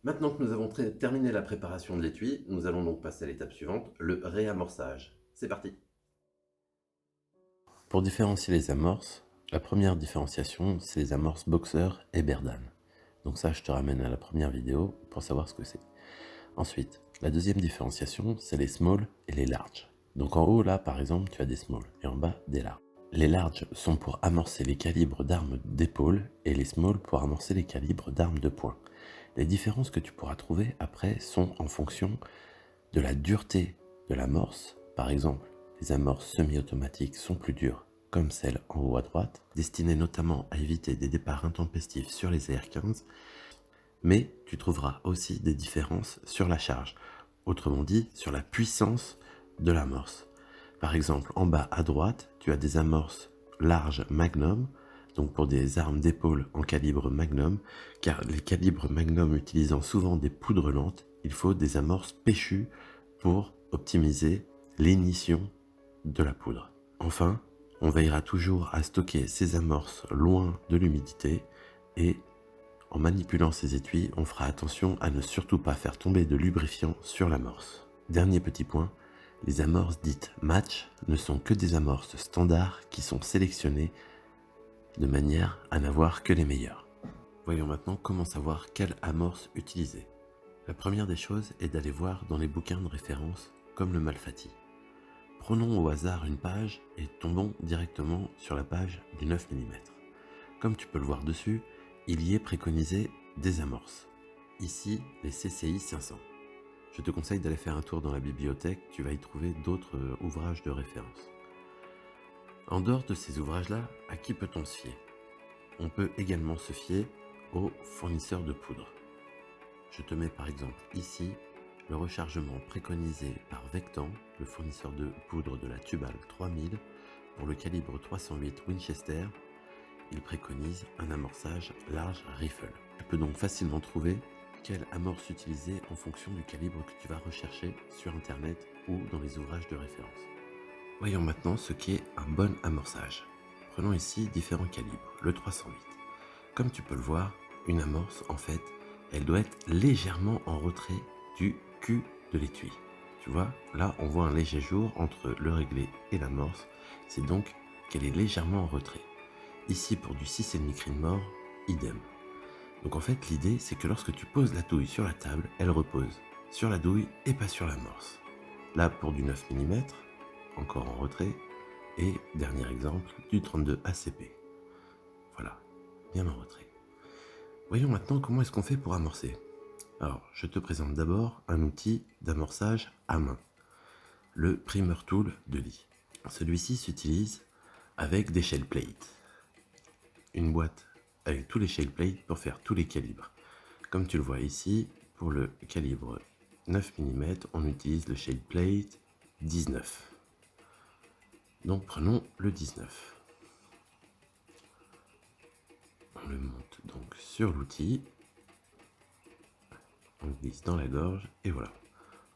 Maintenant que nous avons terminé la préparation de l'étui, nous allons donc passer à l'étape suivante, le réamorçage. C'est parti! Pour différencier les amorces, la première différenciation, c'est les amorces Boxer et Berdan. Donc ça, je te ramène à la première vidéo pour savoir ce que c'est. Ensuite, la deuxième différenciation, c'est les small et les large. Donc en haut, là, par exemple, tu as des small et en bas, des large. Les large sont pour amorcer les calibres d'armes d'épaule et les small pour amorcer les calibres d'armes de poing. Les différences que tu pourras trouver après sont en fonction de la dureté de l'amorce. Par exemple, les amorces semi-automatiques sont plus dures, comme celle en haut à droite, destinées notamment à éviter des départs intempestifs sur les AR-15, mais tu trouveras aussi des différences sur la charge, autrement dit sur la puissance de l'amorce. Par exemple, en bas à droite, tu as des amorces larges Magnum, donc pour des armes d'épaule en calibre Magnum, car les calibres Magnum utilisant souvent des poudres lentes, il faut des amorces péchues pour optimiser l'émission de la poudre. Enfin, on veillera toujours à stocker ces amorces loin de l'humidité et en manipulant ces étuis, on fera attention à ne surtout pas faire tomber de lubrifiant sur l'amorce. Dernier petit point, les amorces dites match ne sont que des amorces standards qui sont sélectionnées de manière à n'avoir que les meilleures. Voyons maintenant comment savoir quelle amorce utiliser. La première des choses est d'aller voir dans les bouquins de référence comme le Malfatti. Prenons au hasard une page et tombons directement sur la page du 9 mm. Comme tu peux le voir dessus, il y est préconisé des amorces. Ici, les CCI 500. Je te conseille d'aller faire un tour dans la bibliothèque, tu vas y trouver d'autres ouvrages de référence. En dehors de ces ouvrages-là, à qui peut-on se fier? On peut également se fier aux fournisseurs de poudre. Je te mets par exemple ici le rechargement préconisé par Vectan, le fournisseur de poudre de la Tubal 3000, pour le calibre 308 Winchester. Il préconise un amorçage large rifle. Tu peux donc facilement trouver quelle amorce utiliser en fonction du calibre que tu vas rechercher sur internet ou dans les ouvrages de référence. Voyons maintenant ce qu'est un bon amorçage. Prenons ici différents calibres, le 308. Comme tu peux le voir, une amorce, en fait, elle doit être légèrement en retrait du cul de l'étui. Tu vois, là, on voit un léger jour entre le réglé et l'amorce, c'est donc qu'elle est légèrement en retrait. Ici, pour du 6,5 Creedmoor, idem. Donc en fait, l'idée, c'est que lorsque tu poses la douille sur la table, elle repose sur la douille et pas sur l'amorce. Là, pour du 9 mm, encore en retrait, et dernier exemple, du 32 ACP. Voilà, bien en retrait. Voyons maintenant comment est-ce qu'on fait pour amorcer. Alors, je te présente d'abord un outil d'amorçage à main, le Primer Tool de Lee. Celui-ci s'utilise avec des shell plates. Une boîte avec tous les shell plates pour faire tous les calibres. Comme tu le vois ici, pour le calibre 9 mm, on utilise le shell plate 19. Donc prenons le 19. On le monte donc sur l'outil, on glisse dans la gorge et voilà.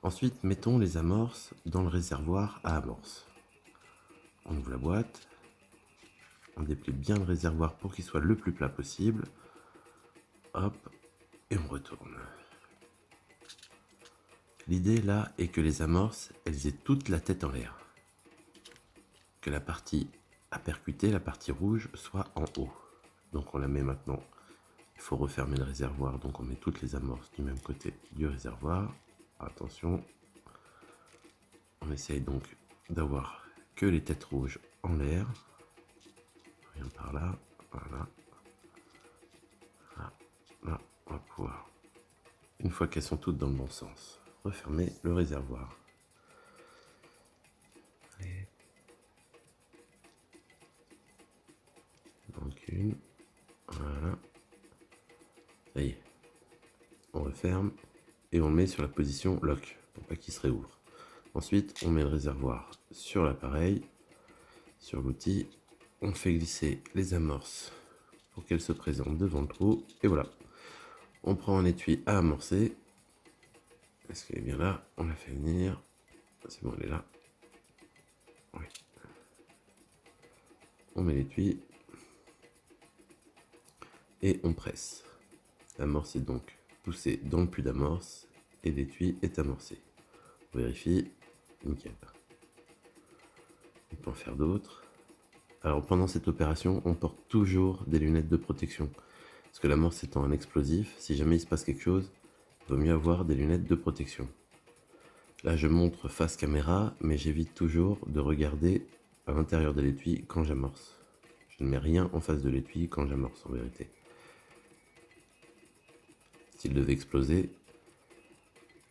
Ensuite, mettons les amorces dans le réservoir à amorce. On ouvre la boîte, on déplie bien le réservoir pour qu'il soit le plus plat possible. Hop, et on retourne. L'idée là est que les amorces, elles aient toute la tête en l'air. Que la partie à percuter, la partie rouge, soit en haut. Donc on la met maintenant. Il faut refermer le réservoir, donc on met toutes les amorces du même côté du réservoir. Attention. On essaye donc d'avoir que les têtes rouges en l'air. Rien par là, voilà. Là, on va pouvoir, une fois qu'elles sont toutes dans le bon sens, refermer le réservoir. Allez. Donc une, voilà. Ça y est. On referme et on le met sur la position lock pour pas qu'il se réouvre. Ensuite, on met le réservoir sur l'appareil, sur l'outil. On fait glisser les amorces pour qu'elles se présentent devant le trou. Et voilà. On prend un étui à amorcer. Est-ce qu'elle est bien là? On la fait venir. C'est bon, elle est là. Oui. On met l'étui. Et on presse. L'amorce est donc poussé dans le puits d'amorce et l'étui est amorcé. On vérifie, nickel. On peut en faire d'autres. Alors pendant cette opération, on porte toujours des lunettes de protection. Parce que l'amorce étant un explosif, si jamais il se passe quelque chose, il vaut mieux avoir des lunettes de protection. Là je montre face caméra, mais j'évite toujours de regarder à l'intérieur de l'étui quand j'amorce. Je ne mets rien en face de l'étui quand j'amorce en vérité. S'il devait exploser,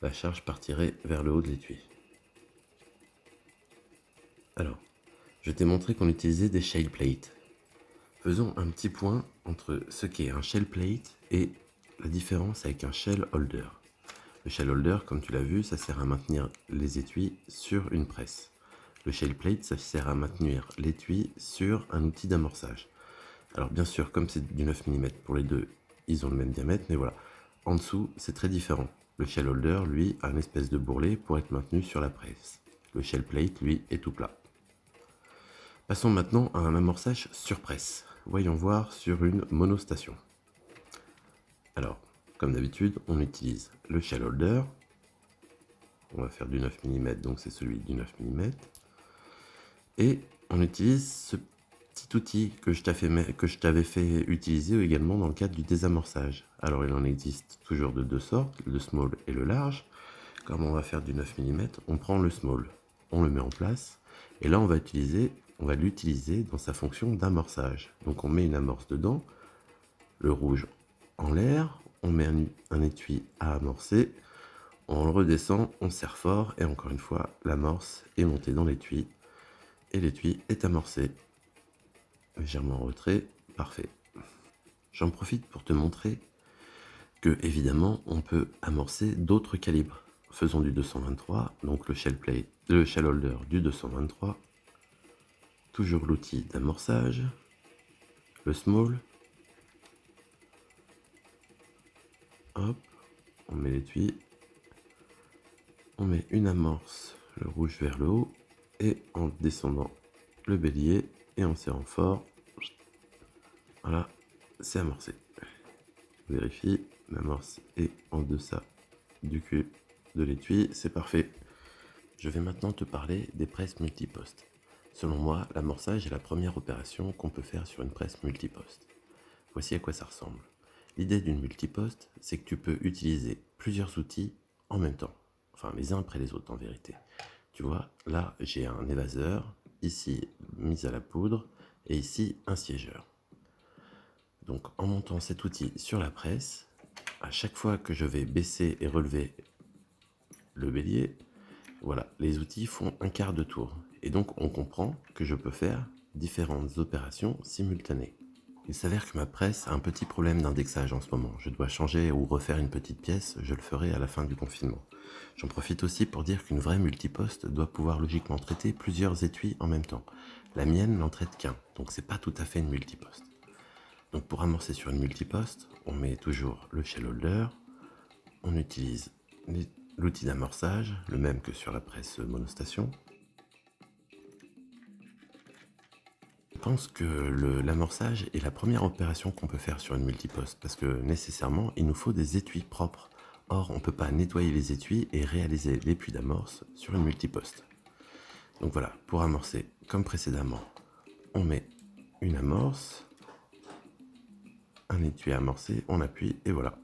la charge partirait vers le haut de l'étui. Alors, je t'ai montré qu'on utilisait des shell plates. Faisons un petit point entre ce qu'est un shell plate et la différence avec un shell holder. Le shell holder, comme tu l'as vu, ça sert à maintenir les étuis sur une presse. Le shell plate, ça sert à maintenir l'étui sur un outil d'amorçage. Alors bien sûr, comme c'est du 9 mm pour les deux, ils ont le même diamètre, mais voilà. En dessous, c'est très différent. Le shell holder, lui, a une espèce de bourrelet pour être maintenu sur la presse. Le shell plate, lui, est tout plat. Passons maintenant à un amorçage sur presse. Voyons voir sur une monostation. Alors, comme d'habitude, on utilise le shell holder. On va faire du 9 mm, donc c'est celui du 9 mm. Et on utilise ce petit outil que je t'avais fait utiliser également dans le cadre du désamorçage. Alors il en existe toujours de deux sortes, le small et le large. Comme on va faire du 9 mm, on prend le small, on le met en place, et là on va l'utiliser dans sa fonction d'amorçage. Donc on met une amorce dedans, le rouge en l'air, on met un étui à amorcer, on le redescend, on serre fort, et encore une fois, l'amorce est montée dans l'étui, et l'étui est amorcé. Légèrement en retrait, parfait. J'en profite pour te montrer que, évidemment, on peut amorcer d'autres calibres. Faisons du 223, donc le shell holder du 223, toujours l'outil d'amorçage, le small, hop, on met l'étui, on met une amorce, le rouge vers le haut, et en descendant le bélier et en serrant fort, voilà, c'est amorcé. Vérifie, l'amorce est en deçà du cul de l'étui, c'est parfait. Je vais maintenant te parler des presses multipostes. Selon moi, l'amorçage est la première opération qu'on peut faire sur une presse multiposte. Voici à quoi ça ressemble. L'idée d'une multiposte, c'est que tu peux utiliser plusieurs outils en même temps. Enfin, les uns après les autres en vérité. Tu vois, là j'ai un évaseur, ici mise à la poudre, et ici un siégeur. Donc en montant cet outil sur la presse, à chaque fois que je vais baisser et relever le bélier, voilà, les outils font un quart de tour. Et donc on comprend que je peux faire différentes opérations simultanées. Il s'avère que ma presse a un petit problème d'indexage en ce moment. Je dois changer ou refaire une petite pièce, je le ferai à la fin du confinement. J'en profite aussi pour dire qu'une vraie multiposte doit pouvoir logiquement traiter plusieurs étuis en même temps. La mienne n'en traite qu'un, donc c'est pas tout à fait une multiposte. Donc pour amorcer sur une multiposte, on met toujours le shell holder, on utilise l'outil d'amorçage, le même que sur la presse monostation. Je pense que l'amorçage est la première opération qu'on peut faire sur une multiposte, parce que nécessairement, il nous faut des étuis propres. Or, on ne peut pas nettoyer les étuis et réaliser les puits d'amorce sur une multiposte. Donc voilà, pour amorcer, comme précédemment, on met une amorce, un étui à amorcer, on appuie, et voilà.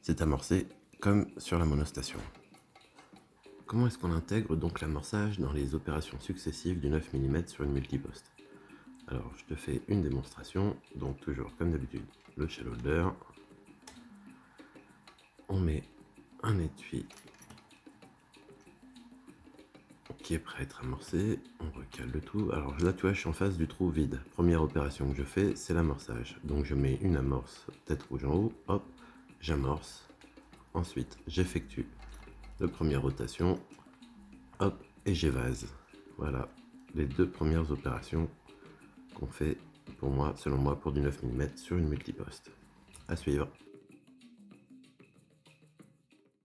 C'est amorcé comme sur la monostation. Comment est-ce qu'on intègre donc l'amorçage dans les opérations successives du 9 mm sur une multiposte? Alors, je te fais une démonstration, donc toujours comme d'habitude, le shell holder. On met un étui qui est prêt à être amorcé, on recale le tout. Alors là, tu vois, je suis en face du trou vide. Première opération que je fais, c'est l'amorçage. Donc je mets une amorce tête rouge en haut, hop, j'amorce. Ensuite, j'effectue la première rotation, hop, et j'évase. Voilà, les deux premières opérations qu'on fait, pour moi, selon moi, pour du 9 mm sur une multiposte. À suivre.